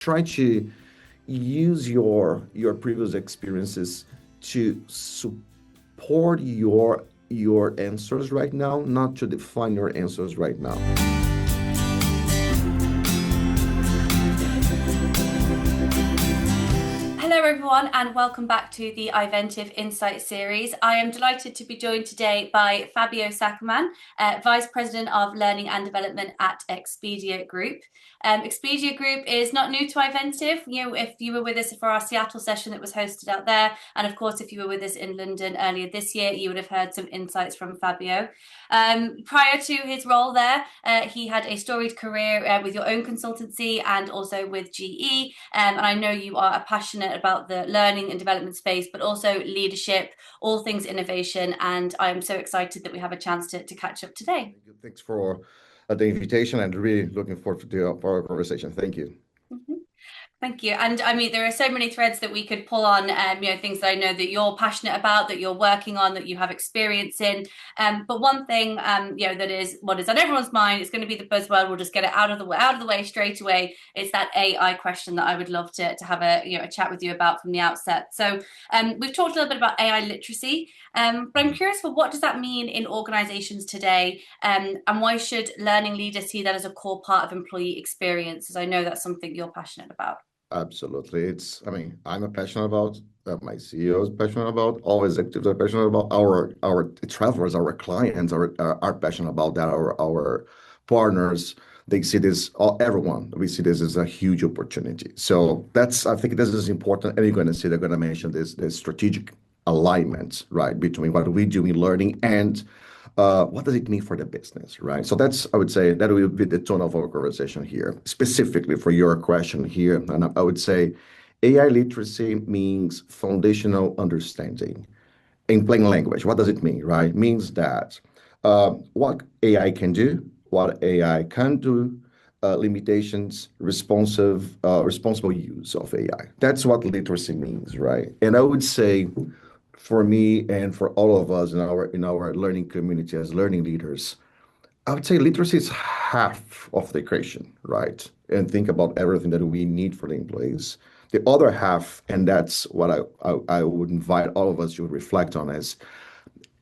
try to use your previous experiences to support your answers right now, not to define your answers right now. Hello everyone and welcome back to the iVentiv Insight series. I am delighted to be joined today by Fabio Sacoman, Vice President of Learning and Development at Expedia Group. Expedia Group is not new to iVentiv. If you were with us for our Seattle session that was hosted out there, and of course if you were with us in London earlier this year, you would have heard some insights from Fabio. Prior to his role there, he had a storied career with your own consultancy and also with GE, and I know you are passionate about the learning and development space, but also leadership, all things innovation, and I'm so excited that we have a chance to catch up today. Thanks for the invitation and really looking forward to our conversation. Thank you. Mm-hmm. Thank you. And I mean, there are so many threads that we could pull on, things that I know that you're passionate about, that you're working on, that you have experience in. But one thing, that is what is on everyone's mind, it's going to be the buzzword. We'll just get it out of the way straight away. It's that AI question that I would love to have a chat with you about from the outset. So we've talked a little bit about AI literacy, but I'm curious for what does that mean in organizations today, and why should learning leaders see that as a core part of employee experience? As I know that's something you're passionate about. Absolutely. I'm passionate about, my CEO is passionate about, all executives are passionate about, our travelers, our clients are passionate about that, our partners, they see this, everyone, we see this as a huge opportunity. So I think this is important, and you're going to see, they're going to mention this strategic alignment, right, between what we do in learning and what does it mean for the business, right? So I would say, that will be the tone of our conversation here, specifically for your question here. And I would say AI literacy means foundational understanding. In plain language, what does it mean, right? It means that what AI can do, what AI can't do, limitations, responsible use of AI. That's what literacy means, right? And I would say, for me and for all of us in our learning community as learning leaders, I would say literacy is half of the equation, right? And think about everything that we need for the employees. The other half, and that's what I would invite all of us to reflect on, is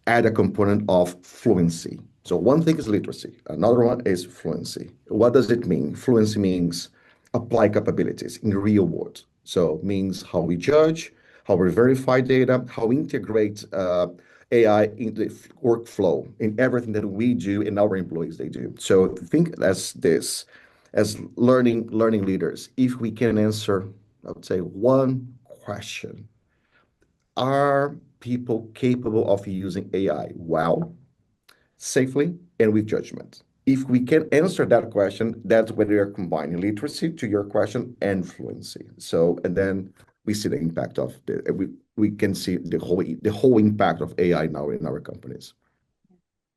add a component of fluency. So one thing is literacy, another one is fluency. What does it mean? Fluency means apply capabilities in the real world. So it means how we judge, how we verify data, how we integrate AI in the workflow, in everything that we do and our employees they do. So think as learning leaders, if we can answer, I would say, one question: are people capable of using AI well, safely, and with judgment? If we can answer that question, that's when we are combining literacy, to your question, and fluency. So, and then we see the impact of we can see the whole impact of AI now in our companies.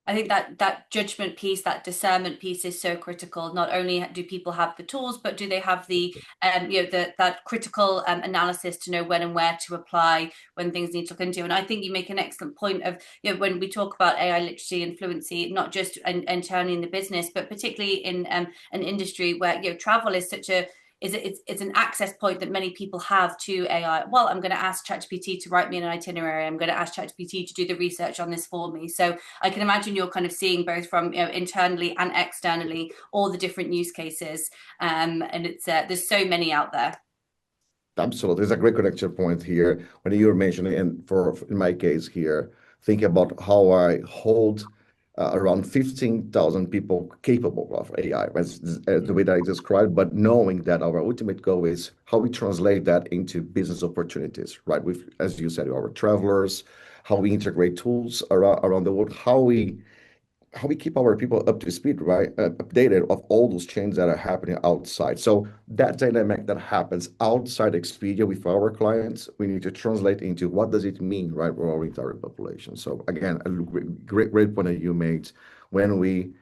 I think that judgment piece, that discernment piece is so critical. Not only do people have the tools, but do they have the that critical analysis to know when and where to apply, when things need to look into. And I think you make an excellent point of, when we talk about AI literacy and fluency, not just internally in the business, but particularly in an industry where travel is such a it's an access point that many people have to AI. Well, I'm going to ask ChatGPT to write me an itinerary. I'm going to ask ChatGPT to do the research on this for me. So I can imagine you're kind of seeing both from internally and externally all the different use cases, and it's there's so many out there. Absolutely, there's a great connection point here when you were mentioning, and in my case here, think about how I hold around 15,000 people capable of AI, as the way that I described, but knowing that our ultimate goal is how we translate that into business opportunities, right? With, as you said, our travelers, how we integrate tools around the world, how we keep our people up to speed, right? Updated of all those changes that are happening outside. So that dynamic that happens outside Expedia with our clients, we need to translate into what does it mean, right, for our entire population. So again, a great point that you made. When we,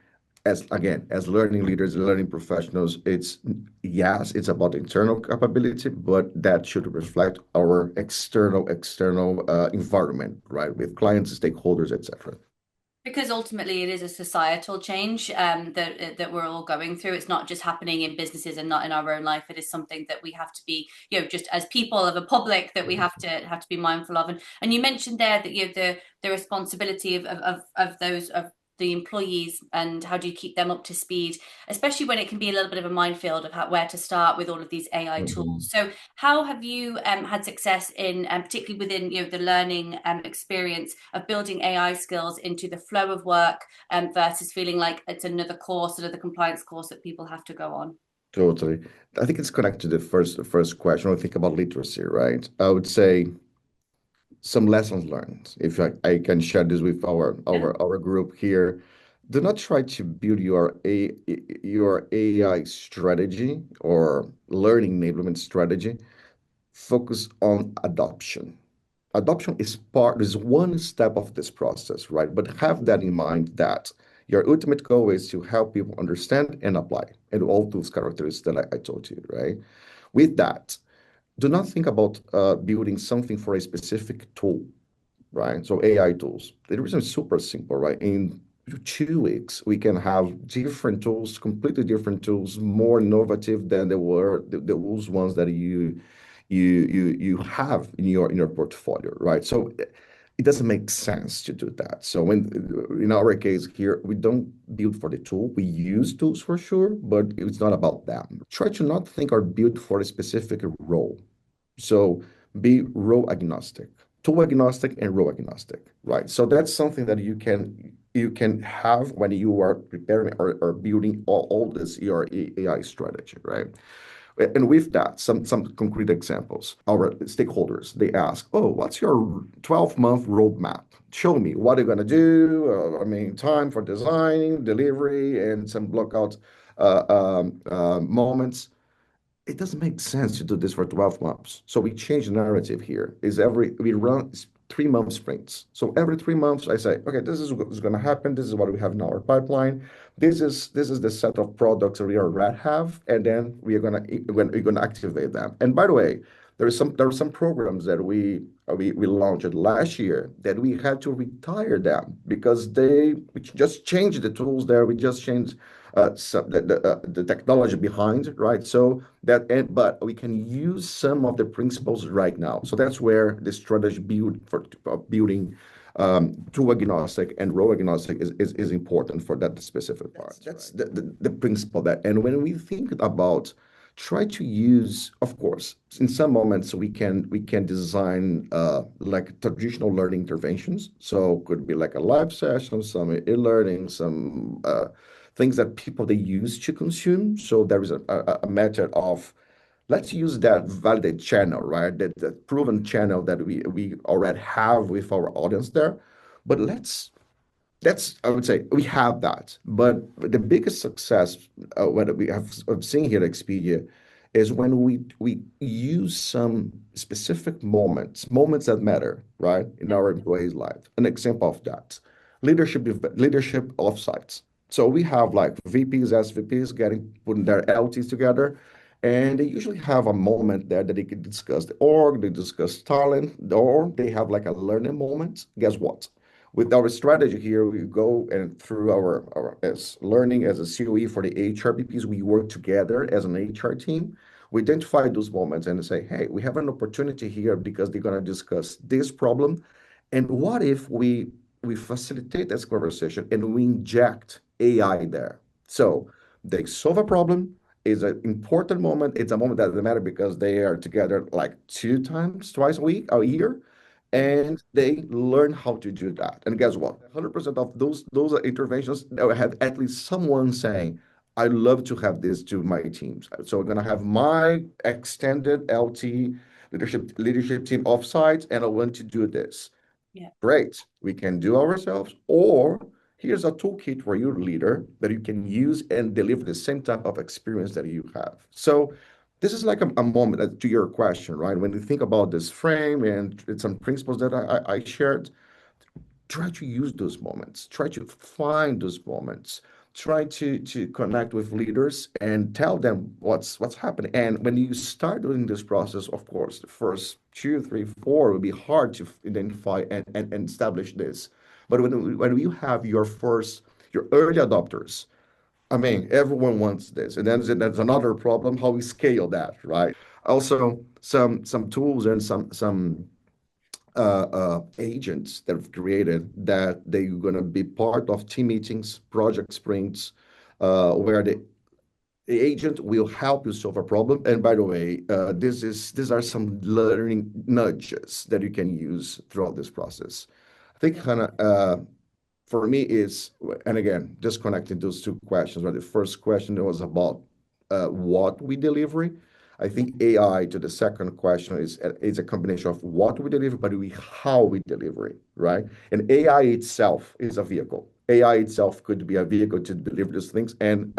as learning leaders, learning professionals, it's about internal capability, but that should reflect our external environment, right, with clients, stakeholders, etc. Because ultimately it is a societal change that we're all going through. It's not just happening in businesses and not in our own life. It is something that we have to be, just as people of a public, that we have to be mindful of. And you mentioned there that the responsibility of those of the employees, and how do you keep them up to speed, especially when it can be a little bit of a minefield of where to start with all of these AI tools. Mhm. So how have you had success in, particularly within the learning experience of building AI skills into the flow of work, versus feeling like it's another course, another compliance course that people have to go on? Totally. I think it's connected to the first question. When we think about literacy, right? I would say some lessons learned. If I can share this with our Yeah. our our group here, do not try to build your AI strategy or learning enablement strategy. Focus on adoption. Adoption is one step of this process, right? But have that in mind that your ultimate goal is to help people understand and apply, and all those characteristics that I told you, right? With that, do not think about building something for a specific tool, right? So AI tools. The reason is super simple, right? In 2 weeks, we can have different tools, completely different tools, more innovative than they were those ones that you have in your portfolio, right? So it doesn't make sense to do that. So in our case here, we don't build for the tool. We use tools for sure, but it's not about them. Try to not think or build for a specific role. So be role agnostic, tool agnostic, and role agnostic, right? So that's something that you can have when you are preparing or building all this your AI strategy, right? And with that, some concrete examples. Our stakeholders, they ask, "Oh, what's your 12-month roadmap? Show me what you're gonna do. Time for design, delivery, and some blockout moments." It doesn't make sense to do this for 12 months. So we change the narrative here. We run 3 month sprints. So every 3 months, I say, okay, this is what's going to happen. This is what we have in our pipeline. This is the set of products that we already have, and then we're gonna activate them. And by the way, there are some programs that we launched last year that we had to retire them because we just changed the tools there. We just changed the technology behind, right? But we can use some of the principles right now. So that's where the strategy building tool agnostic and role agnostic is important for that specific part. That's the principle that. And when we think about try to use, of course, in some moments we can design like traditional learning interventions. So could be like a live session, some e-learning, some things that people they use to consume. So there is a method of let's use that validated channel, right? That proven channel that we already have with our audience there. But that's I would say we have that. But the biggest success what we have seen here at Expedia is when we use some specific moments that matter, right, in our employees' life. An example of that, leadership offsites. So we have like VPs, SVPs getting putting their LTs together, and they usually have a moment there that they can discuss the org, they discuss talent, or they have like a learning moment. Guess what? With our strategy here, we go and through our as learning as a COE for the HR BPs, we work together as an HR team. We identify those moments and say, hey, we have an opportunity here because they're going to discuss this problem. And what if we facilitate this conversation and we inject AI there? So they solve a problem. Is an important moment. It's a moment that doesn't matter because they are together like twice a week, a year, and they learn how to do that. And guess what? 100% of those interventions have at least someone saying, "I love to have this to my teams." So we're gonna have my extended LT leadership team offsite, and I want to do this. Yeah. Great, we can do ourselves, or here's a toolkit for your leader that you can use and deliver the same type of experience that you have. So this is like a moment to your question, right? When you think about this frame and some principles that I shared, try to use those moments, try to find those moments, try to connect with leaders and tell them what's happening. And when you start doing this process, of course, the first two, three, four will be hard to identify and establish this. But when you have your early adopters, I mean, everyone wants this, and then there's another problem: how we scale that, right? Also, some tools and some agents that have created that they're going to be part of team meetings, project sprints, where the agent will help you solve a problem. And by the way, these are some learning nudges that you can use throughout this process. I think Yeah. kind of for me is, and again, just connecting those two questions, right? The first question was about what we deliver. I Yeah. think AI to the second question is a combination of what we deliver, but how we deliver it, right? And AI itself is a vehicle. AI itself could be a vehicle to deliver these things, and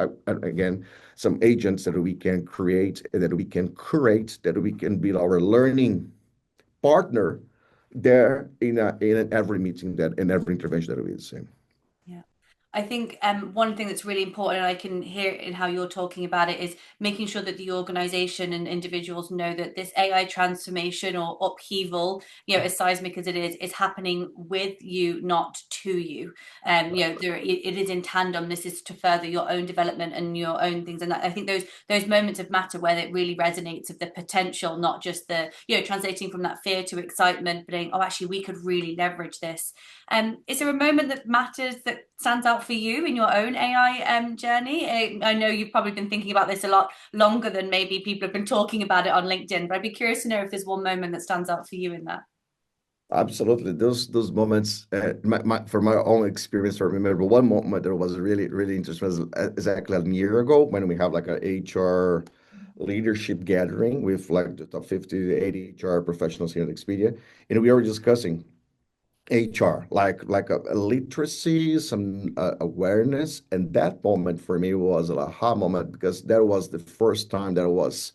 again, some agents that we can create, that we can curate, that we can be our learning partner there in every meeting, that in every intervention that we see. Yeah. I think one thing that's really important, and I can hear in how you're talking about it, is making sure that the organization and individuals know that this AI transformation or upheaval, as seismic as it is happening with you, not to you. It is in tandem. This is to further your own development and your own things. And I think those moments of matter where it really resonates of the potential, not just the, translating from that fear to excitement, but saying, oh, actually, we could really leverage this. Is there a moment that matters that stands out for you in your own AI journey? I know you've probably been thinking about this a lot longer than maybe people have been talking about it on LinkedIn, but I'd be curious to know if there's one moment that stands out for you in that. Absolutely, those moments. For my own experience, I remember one moment that was really interesting. Was exactly a year ago when we have like a HR leadership gathering with like the top 50 to 80 HR professionals here at Expedia, and we were discussing HR, like a literacy, some awareness, and that moment for me was an aha moment because that was the first time that I was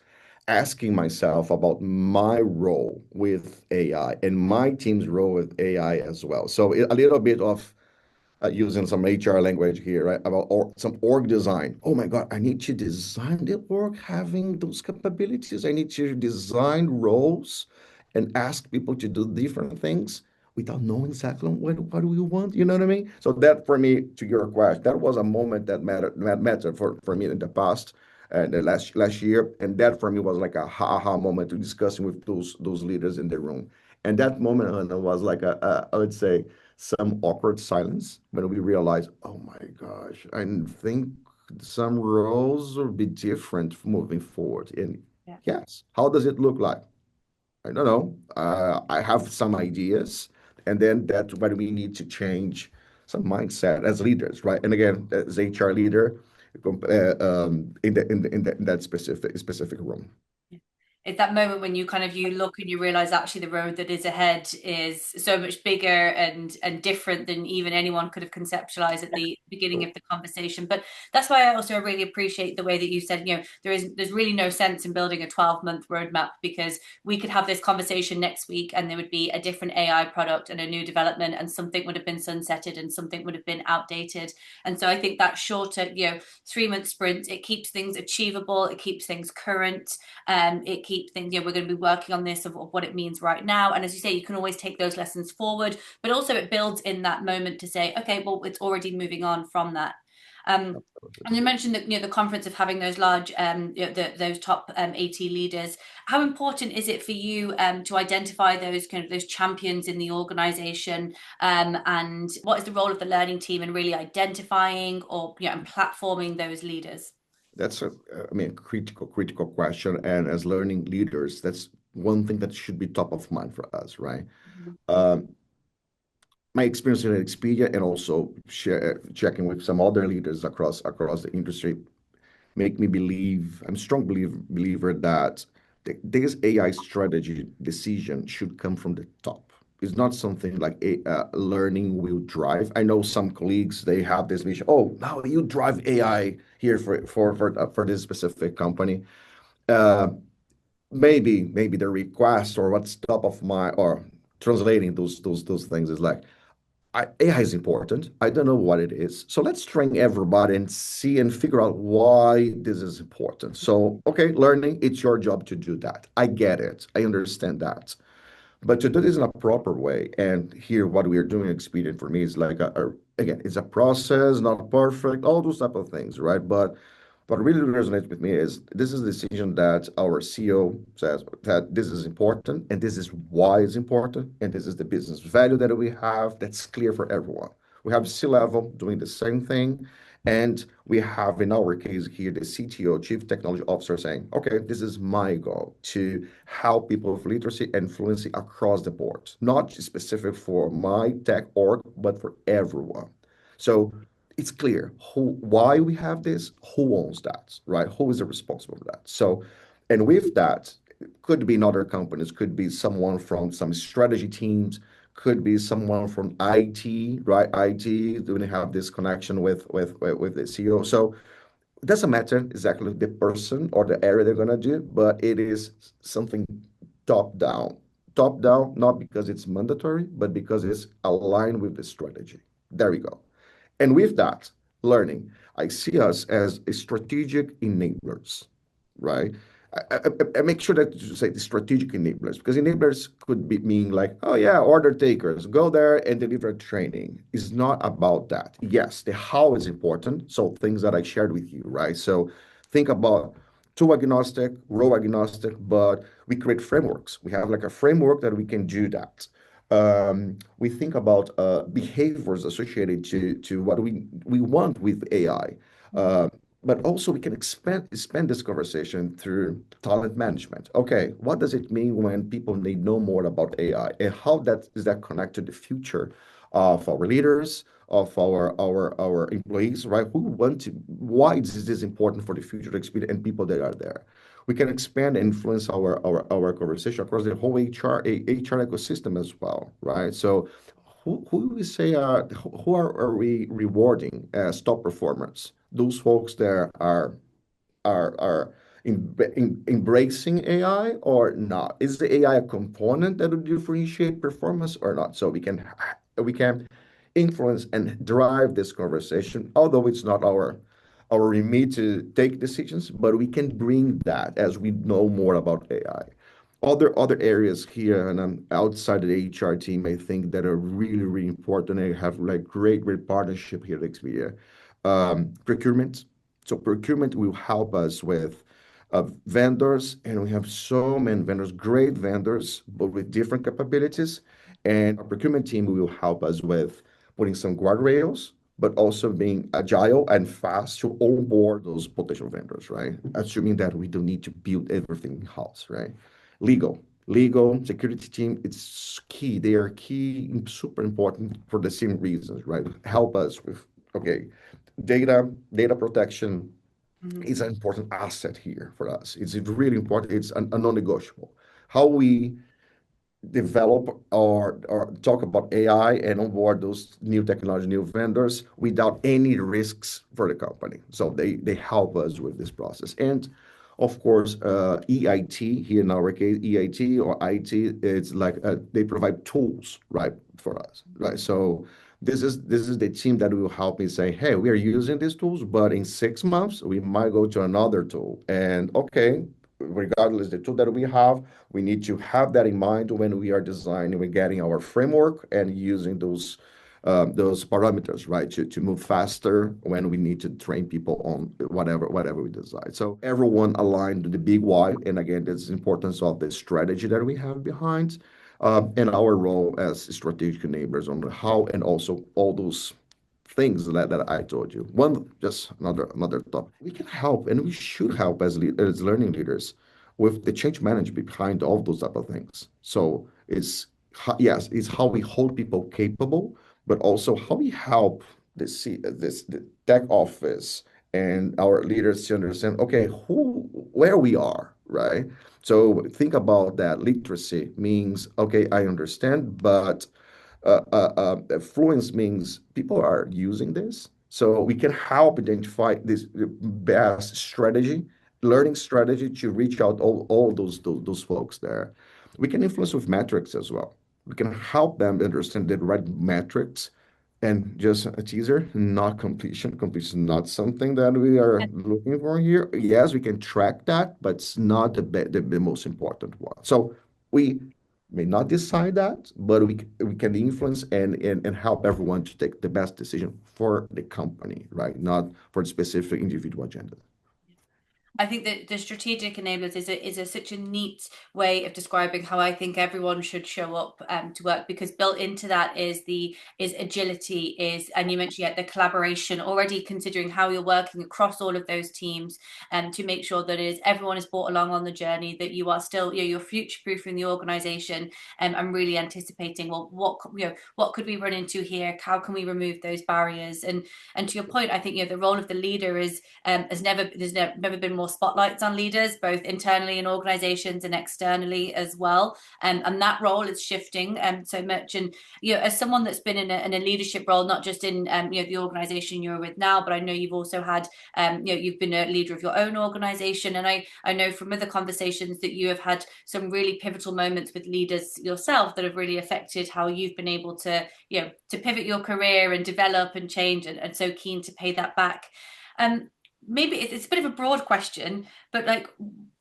asking myself about my role with AI and my team's role with AI as well. So a little bit of using some HR language here, right? About some org design. Oh my God, I need to design the org having those capabilities. I need to design roles and ask people to do different things without knowing exactly what do we want. You know what I mean? So that for me, to your question, that was a moment that mattered for me in the past and the last year. And that for me was like a aha moment to discussing with those leaders in the room. And that moment was like I would say some awkward silence when we realize, oh my gosh, I think some roles will be different moving forward. And Yeah. yes, how does it look like? I don't know. I have some ideas, and then that's when we need to change some mindset as leaders, right? And again, as HR leader, in that specific room. It's that moment when you kind of you look and you realize actually the road that is ahead is so much bigger and different than even anyone could have conceptualized at the beginning of the conversation. But that's why I also really appreciate the way that you said, there's really no sense in building a 12-month roadmap, because we could have this conversation next week and there would be a different AI product and a new development, and something would have been sunsetted and something would have been outdated. And so I think that shorter, 3-month sprint, it keeps things achievable, it keeps things current, it keeps things, we're going to be working on this of what it means right now. And as you say, you can always take those lessons forward, but also it builds in that moment to say, okay, well, it's already moving on from that. And you mentioned that the conference of having those large, those top 80 leaders. How important is it for you to identify those kind of those champions in the organization, and what is the role of the learning team in really identifying or and platforming those leaders? That's I mean, critical question. And as learning leaders, that's one thing that should be top of mind for us, right? Mhm. Um, my experience in Expedia and also checking with some other leaders across the industry make me believe, I'm a strong believer that this AI strategy decision should come from the top. It's not something like learning will drive. I know some colleagues, they have this mission. Oh, now you drive AI here for this specific company. Uh, maybe the request or what's top of my or translating those things is like AI is important. I don't know what it is. So let's train everybody and see and figure out why this is important. So, okay, learning, it's your job to do that. I get it. I understand that. But to do this in a proper way, and here what we are doing Expedient for me is like again, it's a process, not perfect, all those type of things, right? But what really resonates with me is this is a decision that our CEO says that this is important and this is why it's important and this is the business value that we have that's clear for everyone. We have C-level doing the same thing, and we have in our case here the CTO, Chief Technology Officer, saying, "Okay, this is my goal to help people with literacy and fluency across the board, not specific for my tech org, but for everyone." So it's clear why we have this, who owns that, right? Who is responsible for that? So, and with that, could be in other companies, could be someone from some strategy teams, could be someone from IT, right? IT doing have this connection with the CEO. So it doesn't matter exactly the person or the area they're gonna do, but it is something top down. Top down, not because it's mandatory, but because it's aligned with the strategy. There we go. And with that, learning, I see us as strategic enablers, right? I make sure that you say the strategic enablers, because enablers could be mean like, oh yeah, order takers, go there and deliver training. It's not about that. Yes, the how is important. So things that I shared with you, right? So think about tool agnostic, role agnostic, but we create frameworks. We have like a framework that we can do that. We think about behaviors associated to what we want with AI. But also we can expand this conversation through talent management. Okay, what does it mean when people need know more about AI, and how that is that connect to the future of our leaders, of our employees, right? Who want to? Why is this important for the future experience and people that are there? We can expand and influence our conversation across the whole HR ecosystem as well, right? So who do we say are we rewarding as top performers? Those folks there are embracing AI or not? Is the AI a component that will differentiate performance or not? So we can influence and drive this conversation, although it's not our remit to take decisions, but we can bring that as we know more about AI. Other areas here, and I'm outside of the HR team, I think that are really, really important and have like great partnership here at Expedia. Procurement. So procurement will help us with vendors, and we have so many vendors, great vendors, but with different capabilities. And our procurement team will help us with putting some guardrails, but also being agile and fast to onboard those potential vendors, right? Assuming that we don't need to build everything in-house, right? Legal security team, it's key. They are key and super important for the same reasons, right? Help us with, okay, data protection is an important asset here for us. It's really important. It's a non-negotiable. How we develop or talk about AI and onboard those new technology, new vendors without any risks for the company. So they help us with this process. And of course, EIT, here in our case, EIT or IT, it's like they provide tools, right, for us, right? So this is the team that will help me say, hey, we are using these tools, but in 6 months we might go to another tool. And okay, regardless the tool that we have, we need to have that in mind when we are designing, we're getting our framework and using those parameters, right, to move faster when we need to train people on whatever we decide. So everyone aligned to the big why, and again, this importance of the strategy that we have behind, and our role as strategic enablers on the how, and also all those things that I told you. One, just another topic. We can help, and we should help as learning leaders with the change management behind all those type of things. So yes, it's how we hold people capable, but also how we help the tech office and our leaders to understand, okay, where we are, right? So think about that. Literacy means, okay, I understand, but fluence means people are using this. So we can help identify this best strategy, learning strategy to reach out all those folks there. We can influence with metrics as well. We can help them understand the right metrics. And just a teaser, not completion. Completion is not something that we are looking for here. Yes, we can track that, but it's not the most important one. So we may not decide that, but we can influence and help everyone to take the best decision for the company, right? Not for the specific individual agenda. I think that the strategic enablers is such a neat way of describing how I think everyone should show up to work, because built into that is agility, is, and you mentioned, yeah, the collaboration, already considering how you're working across all of those teams, and to make sure that is everyone is brought along on the journey, that you are still, you know, you're future proofing the organization, and really anticipating, well, what, you know, what could we run into here, how can we remove those barriers, and to your point, I think, you know, the role of the leader is, there's never been more spotlights on leaders, both internally in organizations and externally as well. And that role is shifting so much. And, you know, as someone that's been in a leadership role, not just in, you know, the organization you're with now, but I know you've also had, you know, you've been a leader of your own organization. And I know from other conversations that you have had some really pivotal moments with leaders yourself that have really affected how you've been able to, you know, to pivot your career and develop and change, and so keen to pay that back. Um, Maybe it's a bit of a broad question, but like,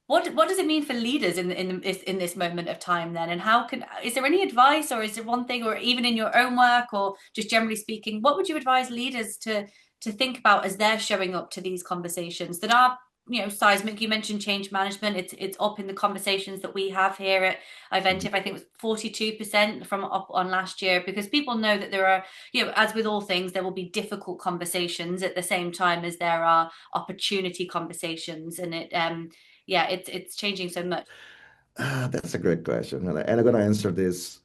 what does it mean for leaders in this moment of time then? And how can, is there any advice, or is there one thing, or even in your own work, or just generally speaking, what would you advise leaders to think about as they're showing up to these conversations that are, you know, seismic? You mentioned change management. It's up in the conversations that we have here at iVentiv. I think it was 42% from up on last year, because people know that there are, you know, as with all things, there will be difficult conversations at the same time as there are opportunity conversations, and yeah, it's changing so much. That's a great question, and I'm gonna answer this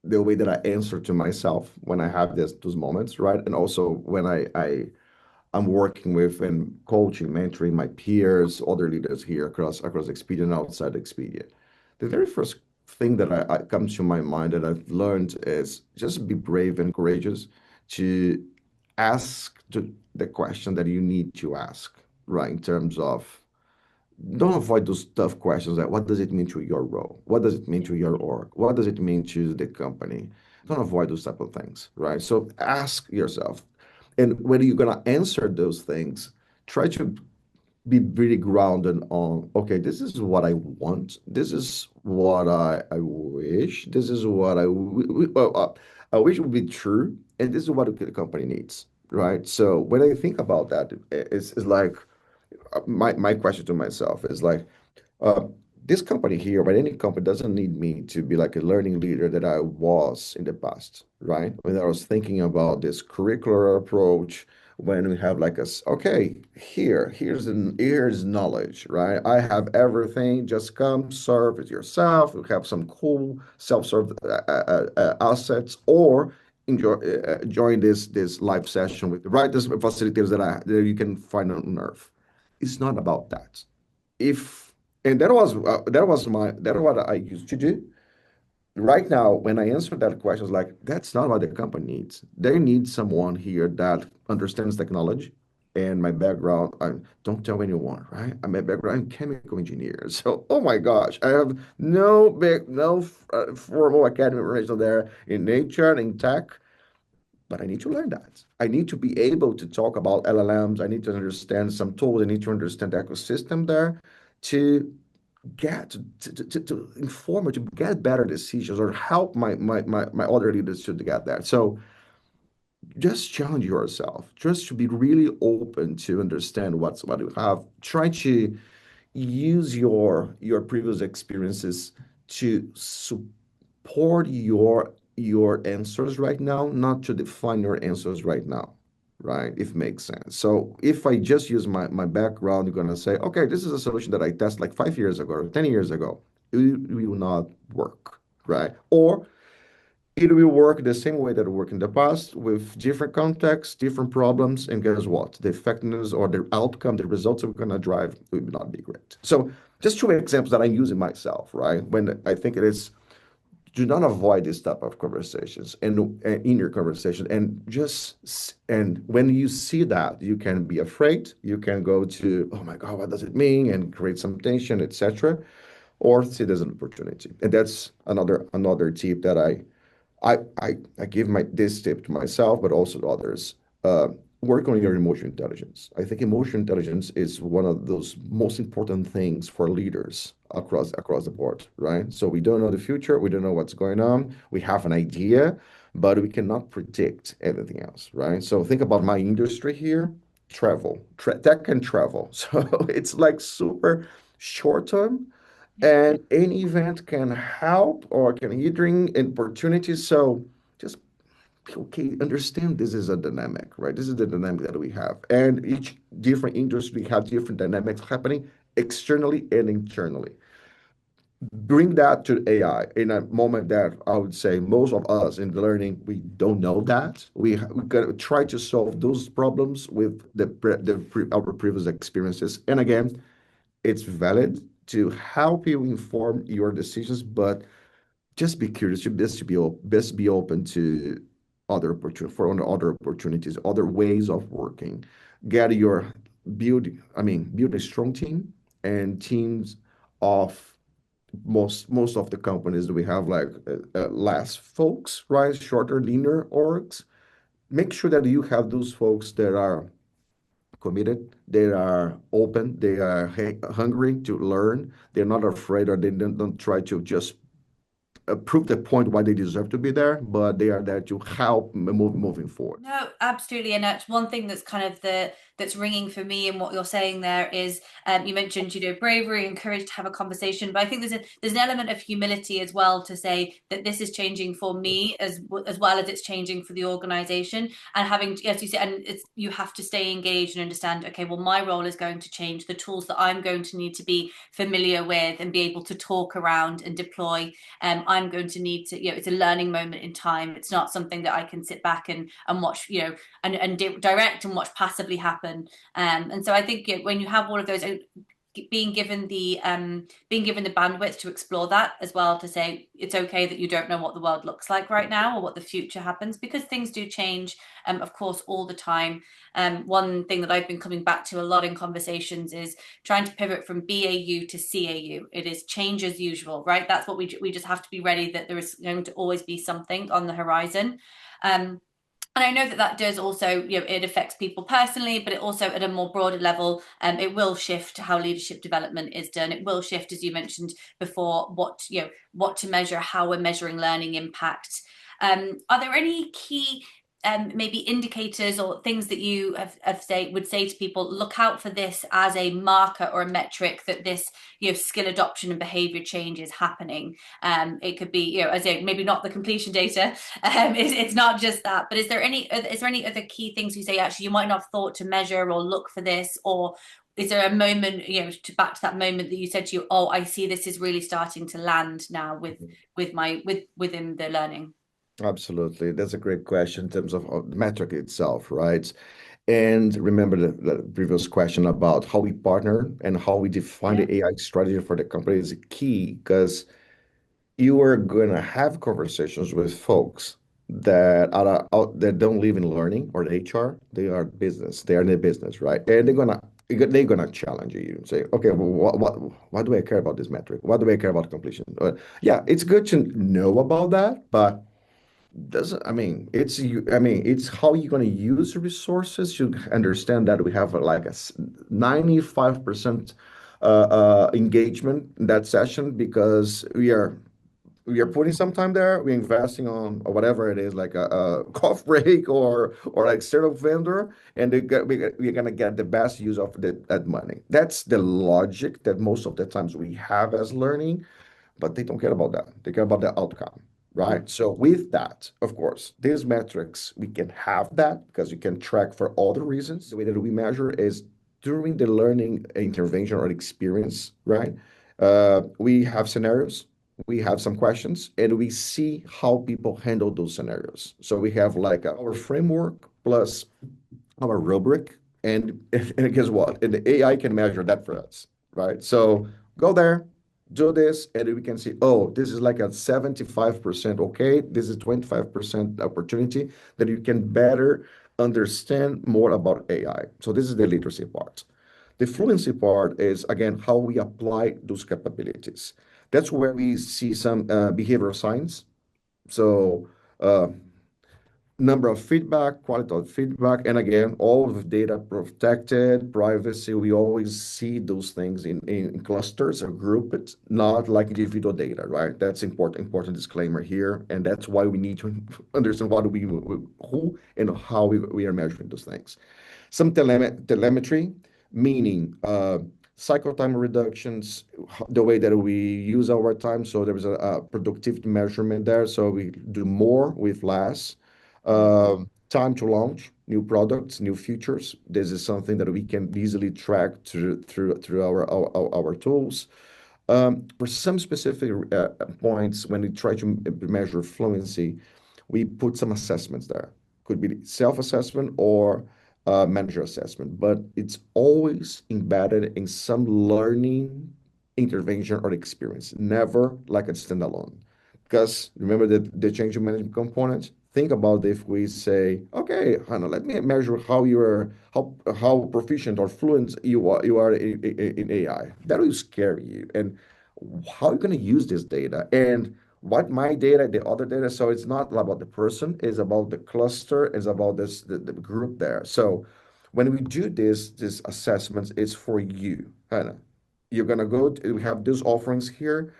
the way that I answer to myself when I have those moments, right? And also when I'm working with and coaching, mentoring my peers, other leaders here across Expedia and outside Expedia. The very first thing that I comes to my mind that I've learned is just be brave and courageous to ask the question that you need to ask, right? In terms of, don't avoid those tough questions like what does it mean to your role? What does it mean to your org? What does it mean to the company? Don't avoid those type of things, right? So ask yourself. And when you're gonna answer those things, try to be really grounded on, okay, this is what I want. This is what I wish. This is what I wish would be true. And this is what the company needs, right? So when I think about that, it's like my question to myself is like, uh, this company here, but any company doesn't need me to be like a learning leader that I was in the past, right? When I was thinking about this curricular approach, when we have like okay, here's knowledge, right? I have everything. Just come serve it yourself. We have some cool self-serve assets, or enjoy join this live session with the right this facilitators that you can find on Earth. It's not about that. If and that what I used to do. Right now, when I answer that question, it's like that's not what the company needs. They need someone here that understands technology. And my background, I don't tell anyone, right? My background, I'm chemical engineer. So, oh my gosh, I have no formal academic information there in nature and in tech, but I need to learn that. I need to be able to talk about LLMs. I need to understand some tools. I need to understand the ecosystem there to get to inform or to get better decisions or help my other leaders to get that. So just challenge yourself, just to be really open to understand what you have. Try to use your previous experiences to support your answers right now, not to define your answers right now, right? If it makes sense. So if I just use my background, you're gonna say, okay, this is a solution that I tested like 5 years ago or 10 years ago. It will not work, right? Or it will work the same way that it worked in the past with different contexts, different problems, and guess what? The effectiveness or the outcome, the results we're gonna drive will not be great. So just two examples that I'm using myself, right? When I think it is, do not avoid this type of conversations and in your conversation, and and when you see that, you can be afraid, you can go to, oh my God, what does it mean, and create some tension, etc., or see it as an opportunity. And that's another tip that I give this tip to myself, but also to others. work on your emotional intelligence. I think emotional intelligence is one of those most important things for leaders across the board, right? So we don't know the future, we don't know what's going on. We have an idea, but we cannot predict everything else, right? So think about my industry here, travel, tech and travel. So it's like super short term, and any event can help or can hinder opportunities. So just okay, understand this is a dynamic, right? This is the dynamic that we have. And each different industry have different dynamics happening externally and internally. Bring that to AI in a moment that I would say most of us in the learning, we don't know that. We got to try to solve those problems with our previous experiences. And again, it's valid to help you inform your decisions, but just be curious. Best be open to other opportunities, other ways of working. Get your build a strong team and teams of most of the companies that we have like less folks, right? Shorter, leaner orgs. Make sure that you have those folks that are committed, they are open, they are hungry to learn. They're not afraid or they don't try to just prove the point why they deserve to be there, but they are there to help moving forward. No, absolutely, and that's one thing that's kind of that's ringing for me in what you're saying there is you mentioned bravery and courage to have a conversation, but I think there's an element of humility as well to say that this is changing for me as well as it's changing for the organization, and having, as you said, and you have to stay engaged and understand, okay, well, my role is going to change, the tools that I'm going to need to be familiar with and be able to talk around and deploy, I'm going to need to, it's a learning moment in time. It's not something that I can sit back and watch, and direct and watch passively happen. And so I think when you have all of those, being given the bandwidth to explore that as well, to say it's okay that you don't know what the world looks like right now or what the future happens, because things do change, of course, all the time. One thing that I've been coming back to a lot in conversations is trying to pivot from BAU to CAU. It is change as usual, right? That's what we just have to be ready that there is going to always be something on the horizon. And I know that does also, it affects people personally, but it also at a more broader level, it will shift how leadership development is done. It will shift, as you mentioned before, what to measure, how we're measuring learning impact. Are there any key maybe indicators or things that you would say to people, look out for this as a marker or a metric that this skill adoption and behavior change is happening? It could be, as maybe not the completion data, it's not just that, but is there any other key things you say actually you might not have thought to measure or look for this? Or is there a moment, back to that moment that you said to you, oh, I see this is really starting to land now within the learning? Absolutely. That's a great question in terms of the metric itself, right? And remember the previous question about how we partner and how we define Yeah. the AI strategy for the company is key because you are going to have conversations with folks that are out that don't live in learning or HR. They are business. They are in the business, right? And they're gonna challenge you and say, okay, well, what do I care about this metric? What do I care about completion? Yeah, it's good to know about that, but doesn't I mean it's you I mean it's how you're going to use the resources. You understand that we have like a 95% engagement in that session because we are putting some time there. We're investing on or whatever it is, like a cough break or like external vendor, and we're gonna get the best use of that money. That's the logic that most of the times we have as learning, but they don't care about that. They care about the outcome, right? So with that, of course, these metrics, we can have that because we can track for all the reasons. The way that we measure is during the learning intervention or experience, right? We have scenarios, we have some questions, and we see how people handle those scenarios. So we have like our framework plus our rubric, and guess what? And the AI can measure that for us, right? So go there, do this, and we can see, oh, this is like a 75% okay. This is 25% opportunity that you can better understand more about AI. So this is the literacy part. The fluency part is again how we apply those capabilities. That's where we see some behavioral science. So uh, number of feedback, quality of feedback, and again, all of the data protected, privacy. We always see those things in clusters or group. It's not like individual data, right? That's important disclaimer here, and that's why we need to understand who and how we are measuring those things. Some telemetry, meaning cycle time reductions, the way that we use our time. So there is a productivity measurement there. So we do more with less. Mm. Time to launch new products, new features. This is something that we can easily track through our tools. For some specific points, when we try to measure fluency, we put some assessments there. Could be self-assessment or manager assessment, but it's always embedded in some learning intervention or experience, never like a standalone. Because remember that the change management component, think about if we say, okay, Hannah, let me measure how proficient or fluent you are in AI. That will scare you. And how are you going to use this data? And what my data, the other data. So it's not about the person, it's about the cluster, it's about the group there. So when we do this assessments, it's for you, Hannah. You're gonna we have these offerings here.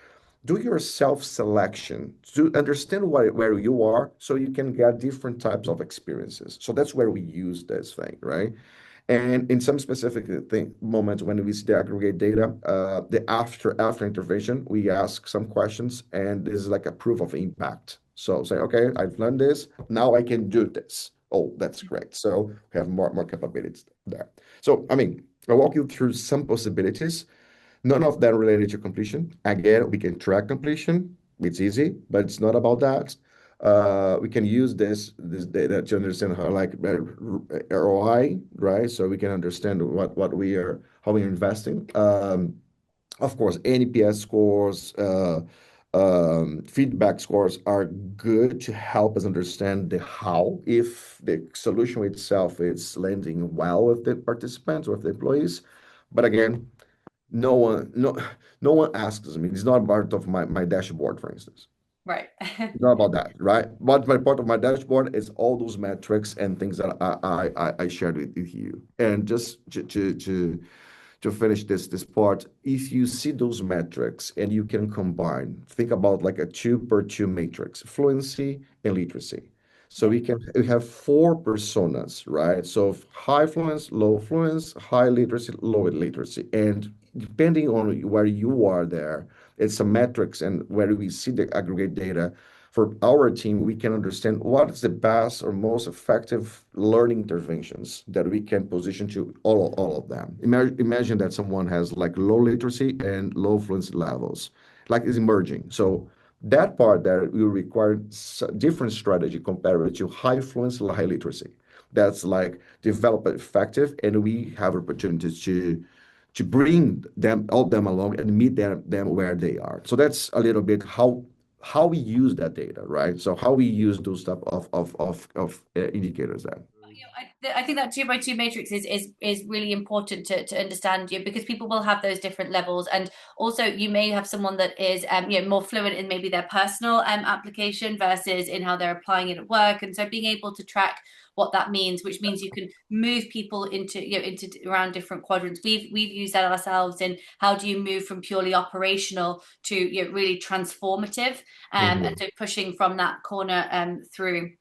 Do your self-selection to understand where you are so you can get different types of experiences. So that's where we use this thing, right? And in some specific moments when we see the aggregate data, the after intervention, we ask some questions, and this is like a proof of impact. So say, okay, I've learned this, now I can do this. Oh, that's great. So we have more capabilities there. So I mean, I'll walk you through some possibilities. None of them related to completion. Again, we can track completion. It's easy, but it's not about that. We can use this data to understand how like ROI, right? So we can understand what we are how we are investing. Of course, NPS scores, feedback scores are good to help us understand the how, if the solution itself is landing well with the participants or with the employees. But again, no one, no one asks me. It's not part of my dashboard, for instance. Right. It's not about that, right? But my part of my dashboard is all those metrics and things that I shared with you. And just to finish this part, if you see those metrics and you can combine, think about like a 2 per 2 matrix, fluency and literacy. So Yeah. we have four personas, right? So high fluence, low fluence, high literacy, low literacy. And depending on where you are there, it's some metrics and where we see the aggregate data for our team, we can understand what is the best or most effective learning interventions that we can position to all of them. Imagine that someone has like low literacy and low fluency levels, like is emerging. So that part that will require different strategy compared to high fluency, high literacy. That's like develop effective, and we have opportunities to bring them all them along and meet them where they are. So that's a little bit how we use that data, right? So how we use those type of indicators then. I think that 2 by 2 matrix is really important to understand you, because people will have those different levels, and also you may have someone that is more fluent in maybe their personal application versus in how they're applying it at work, and so being able to track what that means, which means you can move people into around different quadrants. We've used that ourselves in how do you move from purely operational to really transformative, and Mhm. so pushing from that corner through.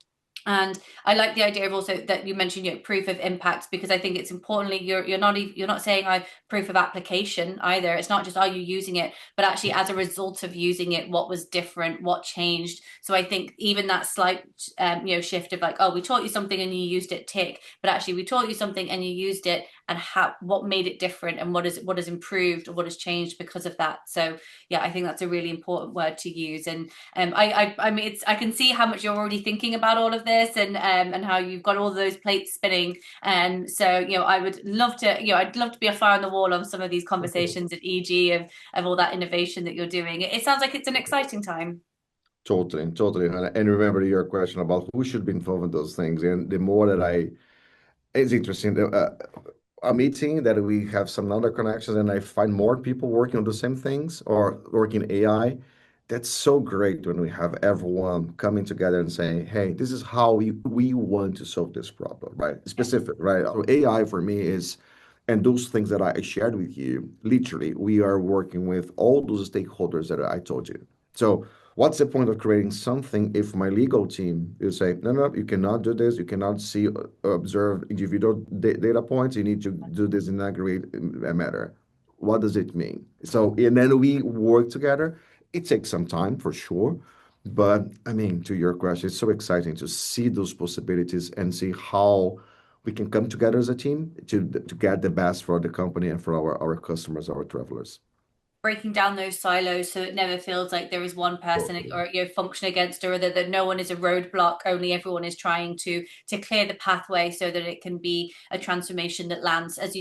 And I like the idea of also that you mentioned proof of impact, because I think it's importantly you're not saying I proof of application either. It's not just are you using it, but actually as a result of using it, what was different, what changed. So I think even that slight shift of like, oh, we taught you something and you used it, tick, but actually we taught you something and you used it, and how what made it different, and what has improved or what has changed because of that. So yeah, I think that's a really important word to use. And I mean, I can see how much you're already thinking about all of this, and how you've got all those plates spinning. And so I would love to I'd love to be a fly on the wall on some of these conversations at EG of all that innovation that you're doing. It sounds like it's an exciting time. Totally. And remember your question about who should be involved in those things. And the more that it's interesting. A meeting that we have some other connections, and I find more people working on the same things or working AI. That's so great when we have everyone coming together and saying, hey, this is how we want to solve this problem, right? Yeah. Specific, right? So AI for me is, and those things that I shared with you, literally, we are working with all those stakeholders that I told you. So what's the point of creating something if my legal team is saying, no, no, you cannot do this, you cannot see, observe individual data points, you need to do this in aggregate matter. What does it mean? So, and then we work together. It takes some time for sure. But I mean, to your question, it's so exciting to see those possibilities and see how we can come together as a team to get the best for the company and for our customers, our travelers. Breaking down those silos so it never feels like there is one person Totally. or function against or that no one is a roadblock, only everyone is trying to clear the pathway so that it can be a transformation that lands, as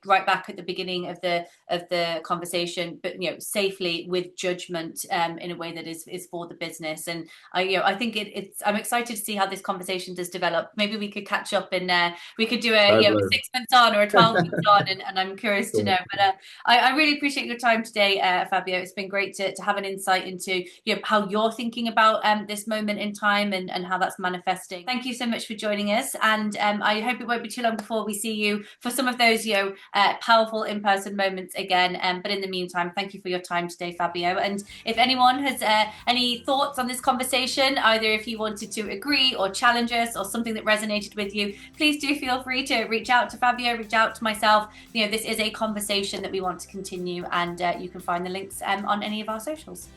right back at the beginning of the conversation, but safely with judgment, in a way that is for the business. And I think it's I'm excited to see how this conversation does develop. Maybe we could catch up in we could do a a Fabulous. 6 months on or a 12 months on, and I'm curious to know. But I really appreciate your time today, Fabio. It's been great to have an insight into how you're thinking about this moment in time and how that's manifesting. Thank you so much for joining us, and I hope it won't be too long before we see you for some of those powerful in-person moments again. But in the meantime, thank you for your time today, Fabio. And if anyone has any thoughts on this conversation, either if you wanted to agree or challenge us or something that resonated with you, please do feel free to reach out to Fabio, reach out to myself. This is a conversation that we want to continue, and you can find the links on any of our socials.